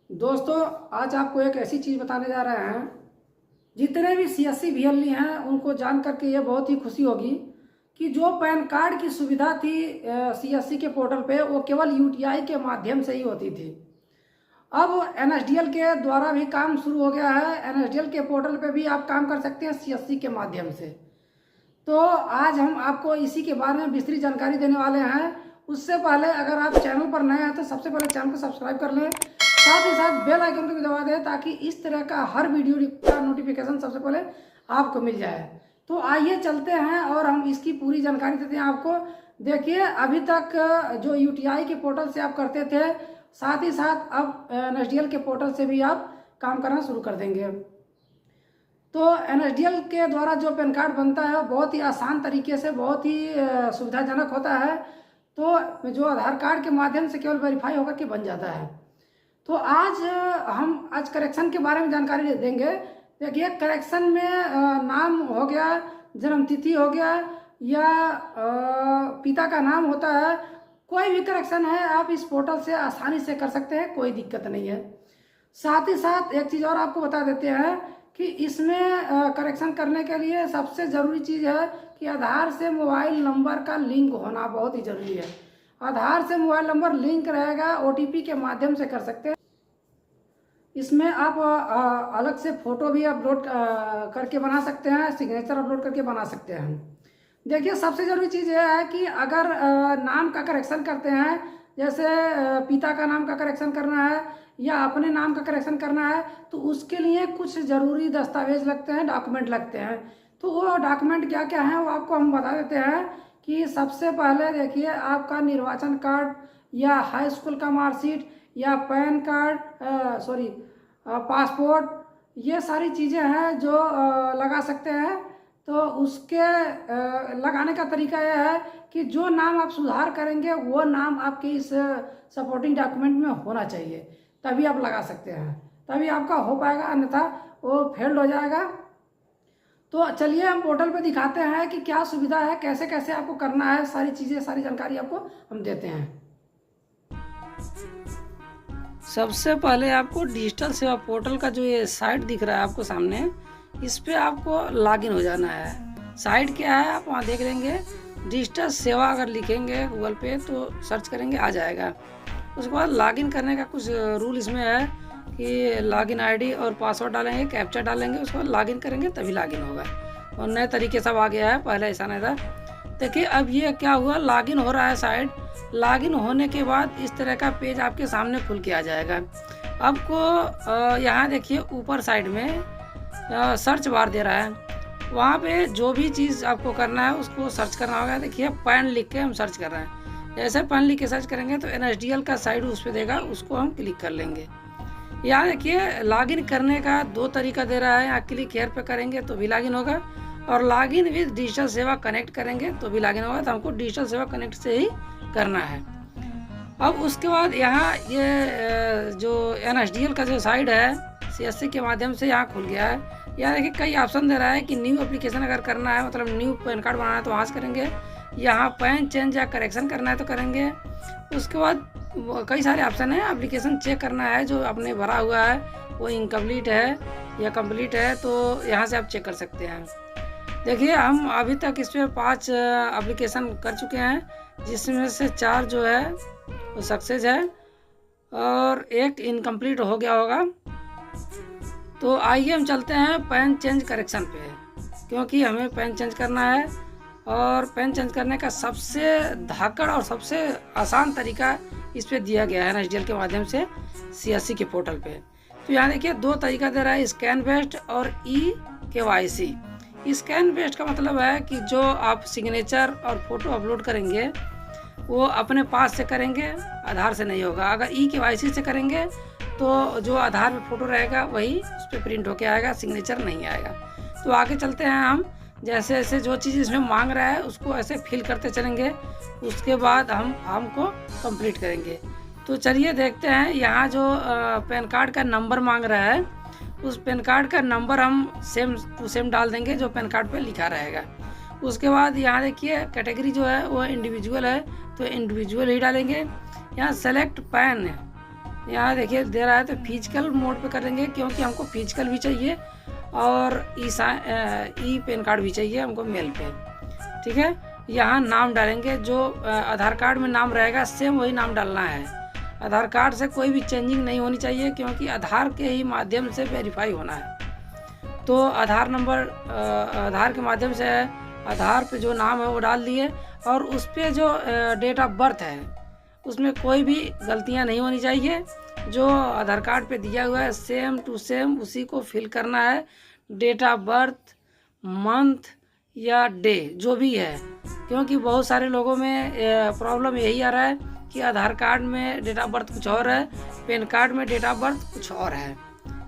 दोस्तों, आज आपको एक ऐसी चीज़ बताने जा रहे हैं। जितने भी सीएससी वीएलई हैं उनको जान करके ये बहुत ही खुशी होगी कि जो पैन कार्ड की सुविधा थी सीएससी के पोर्टल पे, वो केवल यूटीआई के माध्यम से ही होती थी। अब एनएसडीएल के द्वारा भी काम शुरू हो गया है। एनएसडीएल के पोर्टल पे भी आप काम कर सकते हैं सीएससी के माध्यम से। तो आज हम आपको इसी के बारे में विस्तृत जानकारी देने वाले हैं। उससे पहले अगर आप चैनल पर नए हैं तो सबसे पहले चैनल को सब्सक्राइब कर लें, साथ ही साथ बेल आइकन को भी दबा दें ताकि इस तरह का हर वीडियो का नोटिफिकेशन सबसे पहले आपको मिल जाए। तो आइए चलते हैं और हम इसकी पूरी जानकारी देते हैं आपको। देखिए, अभी तक जो यूटीआई के पोर्टल से आप करते थे, साथ ही साथ अब एनएसडीएल के पोर्टल से भी आप काम करना शुरू कर देंगे। तो एनएसडीएल के द्वारा जो पैन कार्ड बनता है बहुत ही आसान तरीके से, बहुत ही सुविधाजनक होता है। तो जो आधार कार्ड के माध्यम से केवल वेरीफाई होकर के बन जाता है। तो आज करेक्शन के बारे में जानकारी देंगे। देखिए, करेक्शन में नाम हो गया, जन्म तिथि हो गया, या पिता का नाम होता है, कोई भी करेक्शन है आप इस पोर्टल से आसानी से कर सकते हैं, कोई दिक्कत नहीं है। साथ ही साथ एक चीज़ और आपको बता देते हैं कि इसमें करेक्शन करने के लिए सबसे ज़रूरी चीज़ है कि आधार से मोबाइल नंबर का लिंक होना बहुत ही ज़रूरी है। आधार से मोबाइल नंबर लिंक रहेगा, ओटीपी के माध्यम से कर सकते हैं। इसमें आप अलग से फ़ोटो भी अपलोड करके बना सकते हैं, सिग्नेचर अपलोड करके बना सकते हैं। देखिए, सबसे ज़रूरी चीज़ यह है कि अगर नाम का करेक्शन करते हैं, जैसे पिता का नाम का करेक्शन करना है या अपने नाम का करेक्शन करना है, तो उसके लिए कुछ ज़रूरी दस्तावेज लगते हैं, डॉक्यूमेंट लगते हैं। तो वो डॉक्यूमेंट क्या क्या हैं वो आपको हम बता देते हैं कि सबसे पहले देखिए, आपका निर्वाचन कार्ड या हाई स्कूल का मार्कशीट या पैन कार्ड, पासपोर्ट, ये सारी चीज़ें हैं जो लगा सकते हैं। तो उसके लगाने का तरीका यह है कि जो नाम आप सुधार करेंगे वो नाम आपके इस सपोर्टिंग डॉक्यूमेंट में होना चाहिए, तभी आप लगा सकते हैं, तभी आपका हो पाएगा, अन्यथा वो फेल्ड हो जाएगा। तो चलिए हम पोर्टल पे दिखाते हैं कि क्या सुविधा है, कैसे कैसे आपको करना है, सारी चीज़ें, सारी जानकारी आपको हम देते हैं। सबसे पहले आपको डिजिटल सेवा पोर्टल का जो ये साइट दिख रहा है आपको सामने, इस पे आपको लॉगिन हो जाना है। साइट क्या है आप वहाँ देख लेंगे। डिजिटल सेवा अगर लिखेंगे गूगल पे तो सर्च करेंगे, आ जाएगा। उसके बाद लॉगिन करने का कुछ रूल इसमें है कि लॉगिन आईडी और पासवर्ड डालेंगे, कैप्चा डालेंगे, उसके बाद लॉगिन करेंगे तभी लॉगिन होगा। और नए तरीके सब आ गया है, पहले ऐसा नहीं था। देखिए, अब ये क्या हुआ, लॉगिन हो रहा है साइट। लॉगिन होने के बाद इस तरह का पेज आपके सामने खुल के आ जाएगा। आपको यहाँ देखिए ऊपर साइड में सर्च बार दे रहा है, वहाँ पे जो भी चीज़ आपको करना है उसको सर्च करना होगा। देखिए, पैन लिख के हम सर्च कर रहे हैं। जैसे पैन लिख के सर्च करेंगे तो एनएसडीएल का साइट उस पर देगा, उसको हम क्लिक कर लेंगे। यहाँ देखिए, लॉगिन करने का दो तरीका दे रहा है। यहाँ क्लिक हेयर पे करेंगे तो भी लॉगिन होगा, और लॉगिन विद डिजिटल सेवा कनेक्ट करेंगे तो भी लॉगिन होगा। तो हमको डिजिटल सेवा कनेक्ट से ही करना है। अब उसके बाद यहाँ ये जो एनएसडीएल का जो साइट है सीएससी के माध्यम से यहाँ खुल गया है। यहाँ देखिए कई ऑप्शन दे रहा है कि न्यू एप्लीकेशन अगर करना है, मतलब न्यू पैन कार्ड बनाना है तो वहाँ से करेंगे। यहाँ पैन चेंज या करेक्शन करना है तो करेंगे। उसके बाद कई सारे ऑप्शन है। एप्लीकेशन चेक करना है, जो आपने भरा हुआ है वो इनकम्प्लीट है या कम्प्लीट है, तो यहाँ से आप चेक कर सकते हैं। देखिए, हम अभी तक इस पर 5 एप्लीकेशन कर चुके हैं, जिसमें से 4 जो है वो सक्सेस है और 1 इनकम्प्लीट हो गया होगा। तो आइए हम चलते हैं पैन चेंज करेक्शन पे, क्योंकि हमें पैन चेंज करना है। और पैन चेंज करने का सबसे धाकड़ और सबसे आसान तरीका इस पे दिया गया है एनएसडीएल के माध्यम से सीएससी के पोर्टल पे। तो यहाँ देखिए 2 तरीका दे रहा है, स्कैन बेस्ड और ई-केवाईसी। स्कैन बेस्ड का मतलब है कि जो आप सिग्नेचर और फोटो अपलोड करेंगे वो अपने पास से करेंगे, आधार से नहीं होगा। अगर ई-केवाईसी से करेंगे तो जो आधार में फ़ोटो रहेगा वही उस पर प्रिंट होके आएगा, सिग्नेचर नहीं आएगा। तो आगे चलते हैं हम, जैसे जैसे जो चीज़ इसमें मांग रहा है उसको ऐसे फिल करते चलेंगे, उसके बाद हम को कंप्लीट करेंगे। तो चलिए देखते हैं। यहाँ जो पैन कार्ड का नंबर मांग रहा है, उस पैन कार्ड का नंबर हम सेम टू सेम डाल देंगे जो पैन कार्ड पे लिखा रहेगा। उसके बाद यहाँ देखिए कैटेगरी जो है वो इंडिविजुअल है, तो इंडिविजुअल ही डालेंगे। यहाँ सेलेक्ट पैन है, यहाँ देखिए दे रहा है, तो फिजिकल मोड पे करेंगे क्योंकि हमको फिजिकल भी चाहिए और ई पैन कार्ड भी चाहिए हमको मेल पे। ठीक है, यहाँ नाम डालेंगे, जो आधार कार्ड में नाम रहेगा सेम वही नाम डालना है। आधार कार्ड से कोई भी चेंजिंग नहीं होनी चाहिए क्योंकि आधार के ही माध्यम से वेरीफाई होना है। तो आधार नंबर आधार के माध्यम से आधार पे जो नाम है वो डाल दिए और उस पर जो डेट ऑफ बर्थ है उसमें कोई भी गलतियां नहीं होनी चाहिए। जो आधार कार्ड पे दिया हुआ है सेम टू सेम उसी को फिल करना है। डेट ऑफ बर्थ, मंथ या डे जो भी है, क्योंकि बहुत सारे लोगों में प्रॉब्लम यही आ रहा है कि आधार कार्ड में डेट ऑफ बर्थ कुछ और है, पैन कार्ड में डेट ऑफ बर्थ कुछ और है।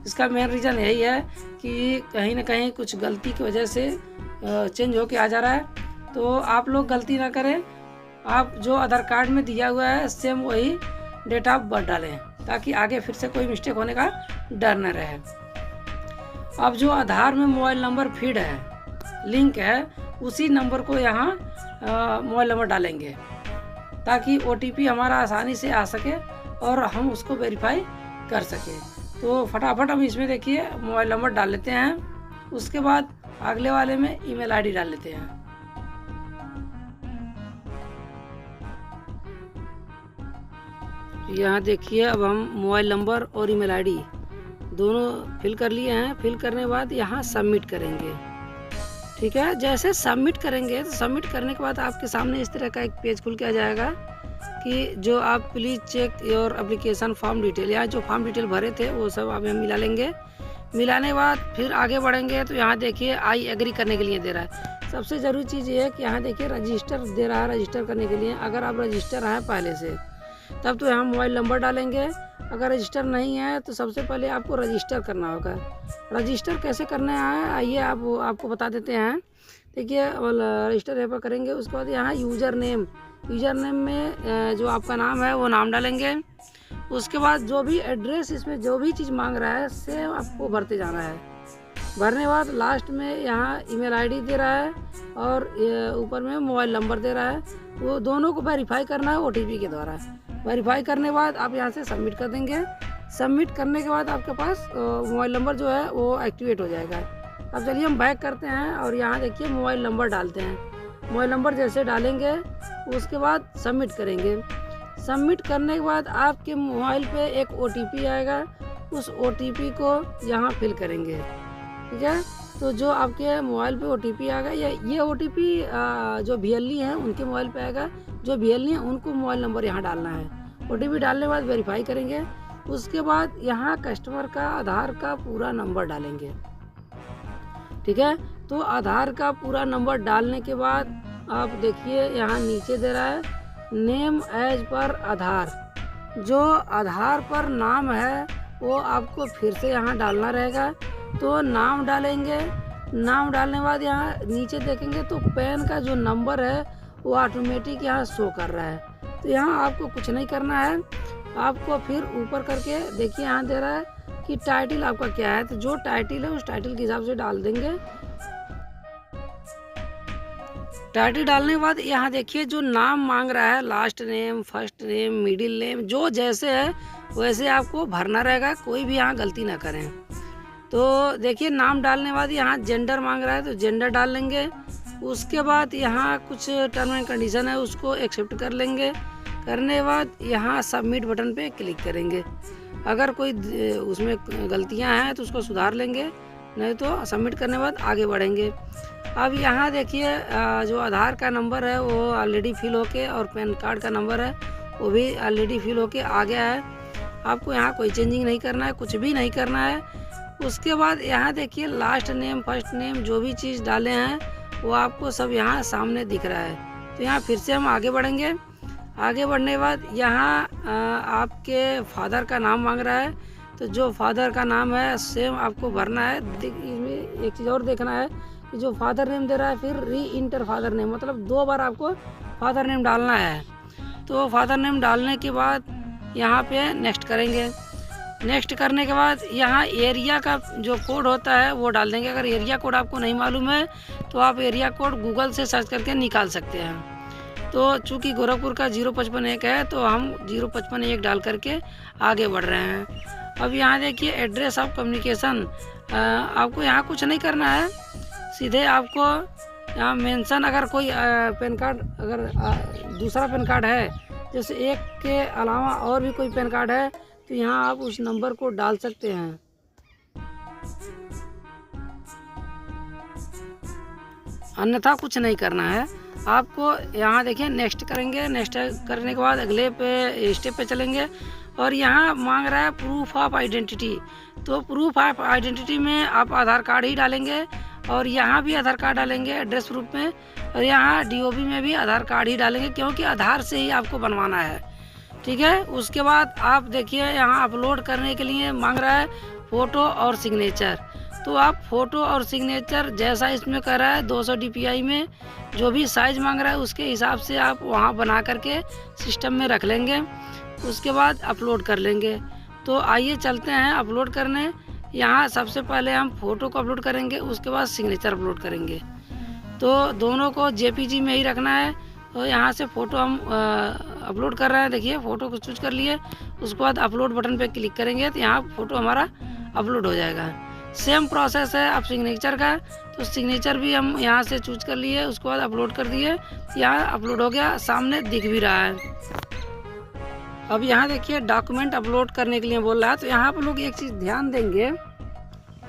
इसका मेन रीज़न यही है कि कहीं ना कहीं कुछ गलती की वजह से चेंज होके आ जा रहा है। तो आप लोग गलती ना करें, आप जो आधार कार्ड में दिया हुआ है सेम वही डेट ऑफ बर्थ डालें ताकि आगे फिर से कोई मिस्टेक होने का डर न रहे। अब जो आधार में मोबाइल नंबर फीड है, लिंक है, उसी नंबर को यहाँ मोबाइल नंबर डालेंगे ताकि OTP हमारा आसानी से आ सके और हम उसको वेरीफाई कर सकें। तो फटाफट हम इसमें देखिए मोबाइल नंबर डाल लेते हैं, उसके बाद अगले वाले में ईमेल आईडी डाल लेते हैं। यहाँ देखिए अब हम मोबाइल नंबर और ईमेल आईडी दोनों फिल कर लिए हैं। फिल करने के बाद यहाँ सबमिट करेंगे। ठीक है, जैसे सबमिट करेंगे तो सबमिट करने के बाद आपके सामने इस तरह का एक पेज खुल के आ जाएगा कि जो आप please check your application form detail, यहाँ जो फॉर्म डिटेल भरे थे वो सब आप यहाँ मिला लेंगे। मिलाने के बाद फिर आगे बढ़ेंगे तो यहाँ देखिए आई एग्री करने के लिए दे रहा है। सबसे ज़रूरी चीज़ ये है कि यहाँ देखिए रजिस्टर दे रहा है। रजिस्टर करने के लिए अगर आप रजिस्टर हैं पहले से तब तो यहाँ मोबाइल नंबर डालेंगे। अगर रजिस्टर नहीं है तो सबसे पहले आपको रजिस्टर करना होगा। रजिस्टर कैसे करना है आइए आपको बता देते हैं। देखिए रजिस्टर यहाँ पर करेंगे, उसके बाद यहाँ यूज़र नेम में जो आपका नाम है वो नाम डालेंगे। उसके बाद जो भी एड्रेस इसमें जो भी चीज़ मांग रहा है सेम आपको भरते जाना है। भरने के बाद लास्ट में यहाँ ईमेल आईडी दे रहा है और ऊपर में मोबाइल नंबर दे रहा है। वो दोनों को वेरीफाई करना है OTP के द्वारा। वेरीफाई करने के बाद आप यहाँ से सबमिट कर देंगे। सबमिट करने के बाद आपके पास मोबाइल नंबर जो है वो एक्टिवेट हो जाएगा। अब चलिए हम बैक करते हैं और यहाँ देखिए मोबाइल नंबर डालते हैं। मोबाइल नंबर जैसे डालेंगे उसके बाद सबमिट करेंगे। सबमिट करने के बाद आपके मोबाइल पे एक OTP आएगा, उस OTP को यहाँ फिल करेंगे। ठीक है, तो जो आपके मोबाइल पे OTP आएगा ये OTP जो VLE हैं उनके मोबाइल पे आएगा। जो VLE हैं उनको मोबाइल नंबर यहाँ डालना है। OTP डालने के बाद वेरीफाई करेंगे। उसके बाद यहाँ कस्टमर का आधार का पूरा नंबर डालेंगे। ठीक है, तो आधार का पूरा नंबर डालने के बाद आप देखिए यहाँ नीचे दे रहा है नेम एज पर आधार। जो आधार पर नाम है वो आपको फिर से यहाँ डालना रहेगा। तो नाम डालेंगे। नाम डालने के बाद यहाँ नीचे देखेंगे तो पैन का जो नंबर है वो ऑटोमेटिक यहाँ शो कर रहा है। तो यहाँ आपको कुछ नहीं करना है। आपको फिर ऊपर करके देखिए यहाँ दे रहा है कि टाइटल आपका क्या है। तो जो टाइटल है उस टाइटल के हिसाब से डाल देंगे। टाइटल डालने के बाद यहाँ देखिए जो नाम मांग रहा है last name, first name, middle name, जो जैसे है वैसे आपको भरना रहेगा। कोई भी यहाँ गलती ना करें। तो देखिए नाम डालने के बाद यहाँ जेंडर मांग रहा है तो जेंडर डाल लेंगे। उसके बाद यहाँ कुछ टर्म एंड कंडीशन है उसको एक्सेप्ट कर लेंगे। करने के बाद यहाँ सबमिट बटन पे क्लिक करेंगे। अगर कोई उसमें गलतियाँ हैं तो उसको सुधार लेंगे, नहीं तो सबमिट करने के बाद आगे बढ़ेंगे। अब यहाँ देखिए जो आधार का नंबर है वो ऑलरेडी फिल होके और पैन कार्ड का नंबर है वो भी ऑलरेडी फिल होके आ गया है। आपको यहाँ कोई चेंजिंग नहीं करना है, कुछ भी नहीं करना है। उसके बाद यहाँ देखिए लास्ट नेम, फर्स्ट नेम, जो भी चीज़ डाले हैं वो आपको सब यहाँ सामने दिख रहा है। तो यहाँ फिर से हम आगे बढ़ेंगे। आगे बढ़ने के बाद यहाँ आपके फादर का नाम मांग रहा है तो जो फादर का नाम है सेम आपको भरना है। इसमें एक चीज़ और देखना है कि जो फादर नेम दे रहा है फिर री इंटर फादर नेम, मतलब 2 बार आपको फादर नेम डालना है। तो फादर नेम डालने के बाद यहाँ पे नेक्स्ट करेंगे। नेक्स्ट करने के बाद यहाँ एरिया का जो कोड होता है वो डाल देंगे। अगर एरिया कोड आपको नहीं मालूम है तो आप एरिया कोड गूगल से सर्च करके निकाल सकते हैं। तो चूँकि गोरखपुर का 0551 है तो हम 0551 डाल करके आगे बढ़ रहे हैं। अब यहाँ देखिए एड्रेस ऑफ कम्युनिकेशन, आपको यहाँ कुछ नहीं करना है, सीधे आपको यहाँ मेंशन, अगर कोई पैन कार्ड, अगर दूसरा पैन कार्ड है, जैसे एक के अलावा और भी कोई पैन कार्ड है, तो यहाँ आप उस नंबर को डाल सकते हैं। अन्यथा कुछ नहीं करना है आपको। यहाँ देखिए नेक्स्ट करेंगे, नेक्स्ट करने के बाद अगले पे स्टेप पे चलेंगे और यहाँ मांग रहा है प्रूफ ऑफ आइडेंटिटी। तो प्रूफ ऑफ आइडेंटिटी में आप आधार कार्ड ही डालेंगे और यहाँ भी आधार कार्ड डालेंगे एड्रेस प्रूफ में, और यहाँ डीओबी में भी आधार कार्ड ही डालेंगे, क्योंकि आधार से ही आपको बनवाना है। ठीक है, उसके बाद आप देखिए यहाँ अपलोड करने के लिए मांग रहा है फ़ोटो और सिग्नेचर। तो आप फ़ोटो और सिग्नेचर जैसा इसमें कर रहा है 200 DPI में जो भी साइज़ मांग रहा है उसके हिसाब से आप वहाँ बना करके सिस्टम में रख लेंगे, उसके बाद अपलोड कर लेंगे। तो आइए चलते हैं अपलोड करने। यहाँ सबसे पहले हम फ़ोटो को अपलोड करेंगे, उसके बाद सिग्नेचर अपलोड करेंगे। तो दोनों को JPG में ही रखना है। तो यहाँ से फ़ोटो हम अपलोड कर रहे हैं, देखिए फ़ोटो को चूज कर लिए, उसके बाद अपलोड बटन पे क्लिक करेंगे तो यहाँ फ़ोटो हमारा अपलोड हो जाएगा। सेम प्रोसेस है अब सिग्नेचर का, तो सिग्नेचर भी हम यहाँ से चूज कर लिए, उसके बाद अपलोड कर दिए, यहाँ अपलोड हो गया, सामने दिख भी रहा है। अब यहाँ देखिए डॉक्यूमेंट अपलोड करने के लिए बोल रहा है, तो यहाँ पर लोग एक चीज़ ध्यान देंगे,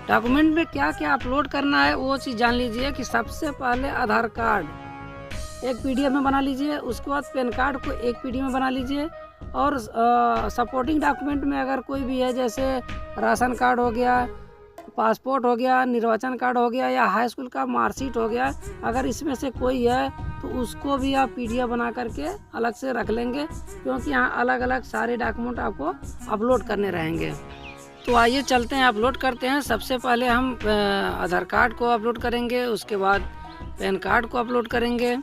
डॉक्यूमेंट में क्या क्या अपलोड करना है वो चीज़ जान लीजिए। कि सबसे पहले आधार कार्ड एक PDF में बना लीजिए, उसके बाद पैन कार्ड को एक PDF में बना लीजिए, और सपोर्टिंग डॉक्यूमेंट में अगर कोई भी है, जैसे राशन कार्ड हो गया, पासपोर्ट हो गया, निर्वाचन कार्ड हो गया, या हाई स्कूल का मार्कशीट हो गया, अगर इसमें से कोई है तो उसको भी आप PDF बना करके अलग से रख लेंगे, क्योंकि यहाँ अलग अलग सारे डॉक्यूमेंट आपको अपलोड करने रहेंगे। तो आइए चलते हैं अपलोड करते हैं। सबसे पहले हम आधार कार्ड को अपलोड करेंगे, उसके बाद पैन कार्ड को अपलोड करेंगे,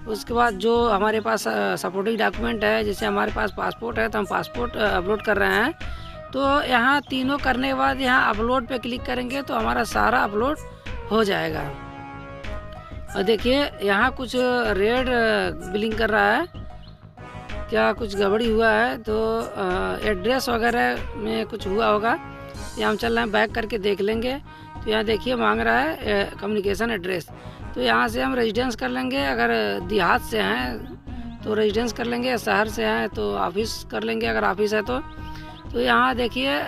उसके बाद जो हमारे पास सपोर्टिंग डॉक्यूमेंट है, जैसे हमारे पास पासपोर्ट है तो हम पासपोर्ट अपलोड कर रहे हैं। तो यहाँ तीनों करने के बाद यहाँ अपलोड पे क्लिक करेंगे तो हमारा सारा अपलोड हो जाएगा। और देखिए यहाँ कुछ रेड ब्लिंक कर रहा है, क्या कुछ गड़बड़ी हुआ है, तो एड्रेस वगैरह में कुछ हुआ होगा। यहाँ हम चल रहे हैं, बैक करके देख लेंगे। तो यहाँ देखिए मांग रहा है कम्युनिकेशन एड्रेस, तो यहाँ से हम रेजिडेंस कर लेंगे। अगर देहात से हैं तो रेजिडेंस कर लेंगे, शहर से हैं तो ऑफिस कर लेंगे, अगर ऑफिस है तो यहाँ देखिए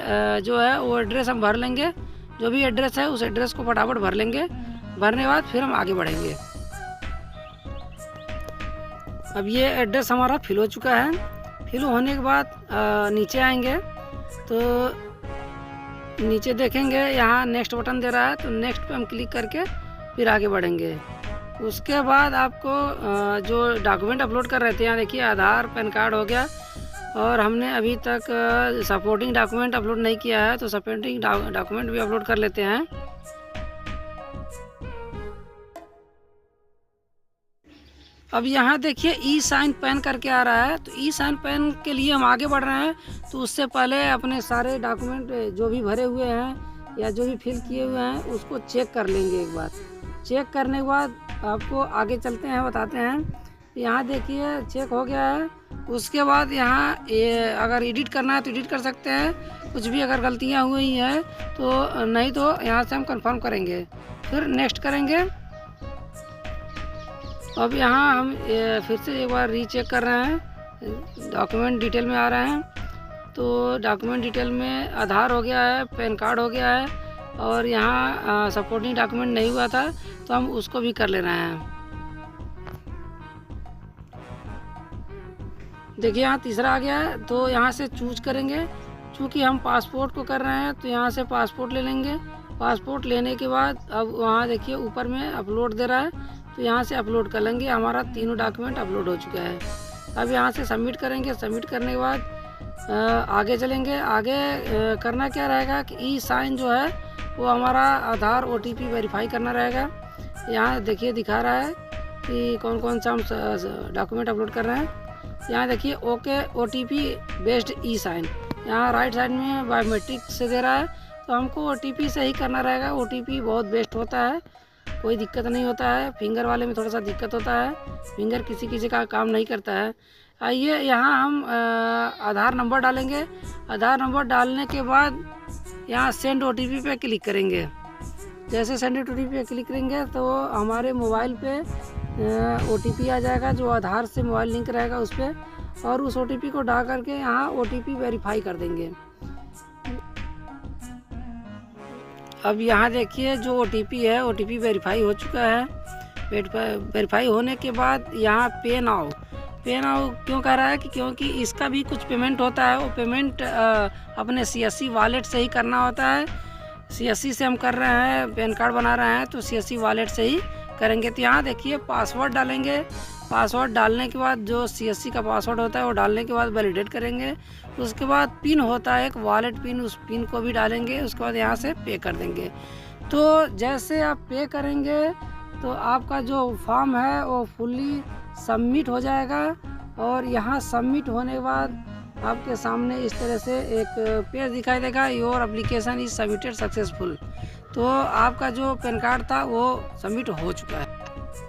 जो है वो एड्रेस हम भर लेंगे, जो भी एड्रेस है उस एड्रेस को फटाफट भर लेंगे। भरने के बाद फिर हम आगे बढ़ेंगे। अब ये एड्रेस हमारा फिल हो चुका है। फिल होने के बाद नीचे आएंगे तो नीचे देखेंगे यहाँ नेक्स्ट बटन दे रहा है, तो नेक्स्ट पे हम क्लिक करके फिर आगे बढ़ेंगे। उसके बाद आपको जो डॉक्यूमेंट अपलोड कर रहे थे, यहाँ देखिए आधार पैन कार्ड हो गया, और हमने अभी तक सपोर्टिंग डॉक्यूमेंट अपलोड नहीं किया है, तो सपोर्टिंग डॉक्यूमेंट भी अपलोड कर लेते हैं। अब यहाँ देखिए ई साइन पैन करके आ रहा है, तो ई साइन पैन के लिए हम आगे बढ़ रहे हैं। तो उससे पहले अपने सारे डॉक्यूमेंट जो भी भरे हुए हैं या जो भी फिल किए हुए हैं उसको चेक कर लेंगे एक बार। चेक करने के बाद आपको आगे चलते हैं, बताते हैं। यहाँ देखिए चेक हो गया है। उसके बाद यहाँ अगर एडिट करना है तो एडिट कर सकते हैं, कुछ भी अगर गलतियाँ हुई हैं तो, नहीं तो यहाँ से हम कंफर्म करेंगे, फिर नेक्स्ट करेंगे। अब यहाँ हम फिर से एक बार रीचेक कर रहे हैं, डॉक्यूमेंट डिटेल में आ रहे हैं। तो डॉक्यूमेंट डिटेल में आधार हो गया है, पैन कार्ड हो गया है, और यहाँ सपोर्टिंग डॉक्यूमेंट नहीं हुआ था तो हम उसको भी कर ले रहे हैं। देखिए यहाँ तीसरा आ गया है, तो यहाँ से चूज करेंगे। चूँकि हम पासपोर्ट को कर रहे हैं तो यहाँ से पासपोर्ट ले लेंगे। पासपोर्ट लेने के बाद अब वहाँ देखिए ऊपर में अपलोड दे रहा है, तो यहाँ से अपलोड कर लेंगे। हमारा तीनों डॉक्यूमेंट अपलोड हो चुका है। अब यहाँ से सबमिट करेंगे। सबमिट करने के बाद आगे चलेंगे। आगे करना क्या रहेगा कि ई साइन जो है वो हमारा आधार OTP वेरीफाई करना रहेगा। यहाँ देखिए दिखा रहा है कि कौन कौन सा हम डॉक्यूमेंट अपलोड कर रहे हैं। यहाँ देखिए ओके OTP बेस्ड ई साइन, यहाँ राइट साइड में बायोमेट्रिक से दे रहा है, तो हमको OTP से ही करना रहेगा। OTP बहुत बेस्ट होता है, कोई दिक्कत नहीं होता है। फिंगर वाले में थोड़ा सा दिक्कत होता है, फिंगर किसी किसी का काम नहीं करता है। आइए यहाँ हम आधार नंबर डालेंगे। आधार नंबर डालने के बाद यहाँ सेंड OTP पे क्लिक करेंगे। जैसे सेंड OTP पे क्लिक करेंगे तो हमारे मोबाइल पे OTP आ जाएगा जो आधार से मोबाइल लिंक रहेगा उस पर, और उस OTP को डाल करके यहाँ OTP वेरीफाई कर देंगे। अब यहाँ देखिए जो OTP है OTP वेरीफाई हो चुका है। वेरीफाई होने के बाद यहाँ पे नाउ क्यों कह रहा है कि क्योंकि इसका भी कुछ पेमेंट होता है। वो पेमेंट अपने CSC वॉलेट से ही करना होता है। CSC से हम कर रहे हैं, पैन कार्ड बना रहे हैं तो CSC वॉलेट से ही करेंगे। तो यहाँ देखिए पासवर्ड डालेंगे। पासवर्ड डालने के बाद जो CSC का पासवर्ड होता है वो डालने के बाद वैलिडेट करेंगे। उसके बाद पिन होता है एक वॉलेट पिन, उस पिन को भी डालेंगे। उसके बाद यहाँ से पे कर देंगे। तो जैसे आप पे करेंगे तो आपका जो फॉर्म है वो फुल्ली सबमिट हो जाएगा, और यहाँ सबमिट होने के बाद आपके सामने इस तरह से एक पेज दिखाई देगा, your application is submitted successful. तो आपका जो पैन कार्ड था वो सबमिट हो चुका है।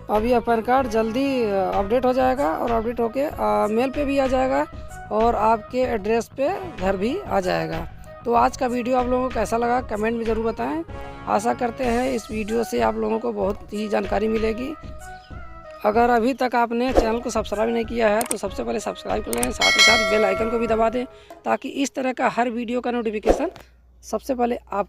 अब यह पैन कार्ड जल्दी अपडेट हो जाएगा, और अपडेट होके मेल पे भी आ जाएगा और आपके एड्रेस पे घर भी आ जाएगा। तो आज का वीडियो आप लोगों को कैसा लगा कमेंट में ज़रूर बताएं। आशा करते हैं इस वीडियो से आप लोगों को बहुत ही जानकारी मिलेगी। अगर अभी तक आपने चैनल को सब्सक्राइब नहीं किया है तो सबसे पहले सब्सक्राइब कर लें, साथ ही साथ बेल आइकन को भी दबा दें ताकि इस तरह का हर वीडियो का नोटिफिकेशन सबसे पहले आप